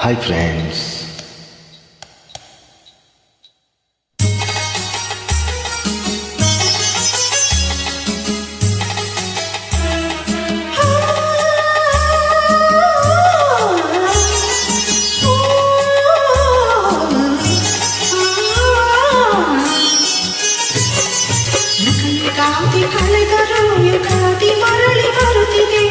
Hi friends. Ugadi ಕಳೆದರು ಯುಗಾದಿ ಮರಳಿ ಬರುತ್ತಿದೆ.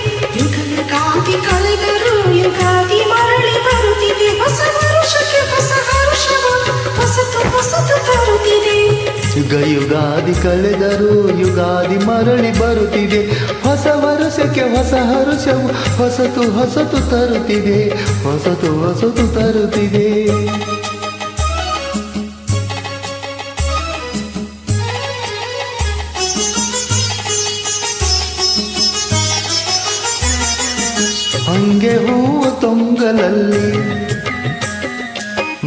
ಯುಗಾದಿ ಕಳೆದರು ಯುಗಾದಿ ಮರಳಿ ಬರುತ್ತಿದೆ. ಹೊಸ ವರುಷಕ್ಕೆ ಹೊಸ ಹರ್ಷವ ಹೊಸತು ಹೊಸತು ತರುತ್ತಿದೆ. ಯುಗಾದಿ ಕಳೆದರು ಯುಗಾದಿ ಮರಳಿ ಬರುತ್ತಿದೆ. ಹೊಸ ವರುಷಕ್ಕೆ ಹೊಸ ಹರುಷವು ಹೊಸತು ಹೊಸತು ತರುತ್ತಿದೆ. ಹೊಸತು ಹೊಸತು ತರುತ್ತಿದೆ. ಹಂಗೆ ಹೂವು ತೊಂಗಲಲ್ಲಿ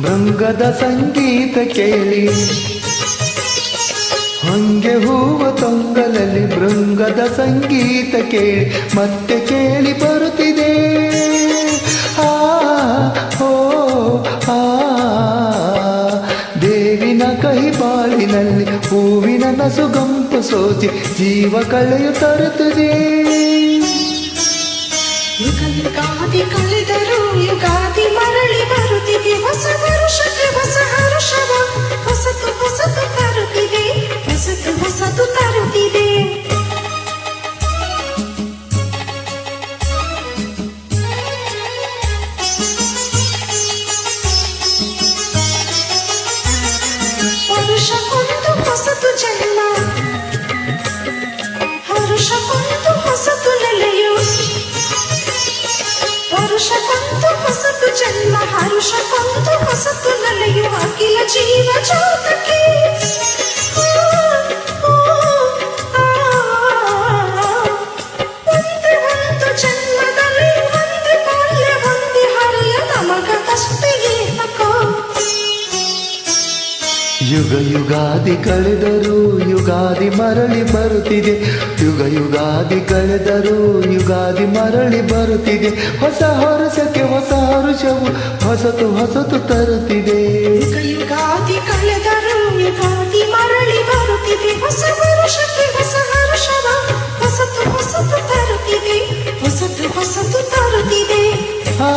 ಭೃಂಗದ ಸಂಗೀತ ಕೇಳಿ. ಹಂಗೆ ಹೂವು ತೊಂಗಲಲ್ಲಿ ಭೃಂಗದ ಸಂಗೀತ ಕೇಳಿ ಮತ್ತೆ ಕೇಳಿ ಬರುತ್ತಿದೆ. ಆ ಓ ಆ ದೇವಿನ ಕಹಿ ಬಾಳಿನಲ್ಲಿ ಹೂವಿನ ನಸುಗಂಪು ಸೋಚಿ ಜೀವ ಕಳೆಯು ತರುತ್ತದೆ. ಯುಗಾದಿ ಕಳೆದರು ಯುಗಾದಿ ಮರಳಿ ಬರುತ್ತಿದೆ. ಹೊಸ ವರುಷಕ್ಕೆ ಹೊಸ ಹರ್ಷವ ಹೊಸತು ಹೊಸತು ತರುತ್ತಿದೆ. ಹೊಸತು ಹೊಸತು ತರುತ್ತಿದೆ. ವರುಷಕ್ಕೊಂದು ಹೊಸತು ಜನ್ಮ ಹರುಷಕ್ಕೊಂದು ಹೊಸತು ನೆಲೆಯು. ವರುಷಕ್ಕೊಂದು ಹೊಸತು ಜನ್ಮ ಹರುಷಕ್ಕೊಂದು ಹೊಸತು ನೆಲೆಯು. ಅಖಿಲ ಜೀವ ಜಾತಕ್ಕೆ ಒಂದೇ ಒಂದು ಜನ್ಮದಲ್ಲಿ ಒಂದೇ ಬಾಲ್ಯ ಒಂದೇ ಹರೆಯ ನಮಗದಷ್ಟೇ ಏತಕೋ. ಯುಗಾದಿ ಕಳೆದರು ಯುಗಾದಿ ಮರಳಿ ಬರುತ್ತಿದೆ. ಯುಗಾದಿ ಕಳೆದರು ಯುಗಾದಿ ಮರಳಿ ಬರುತ್ತಿದೆ. ಹೊಸ ಹರುಷಕ್ಕೆ ಹೊಸ ಹರುಷವು ಹೊಸತು ಹೊಸತು ತರುತ್ತಿದೆ. ಯುಗಾದಿ ಕಳೆದರು ಯುಗಾದಿ ಮರಳಿ ಬರುತ್ತಿದೆ. ಹೊಸ ವರುಷಕ್ಕೆ ಹೊಸ ಹರ್ಷವ ಹೊಸತು ಹೊಸತು ತರುತ್ತಿದೆ. ಹೊಸತು ಹೊಸತು ತರುತ್ತಿದೆ. ಆ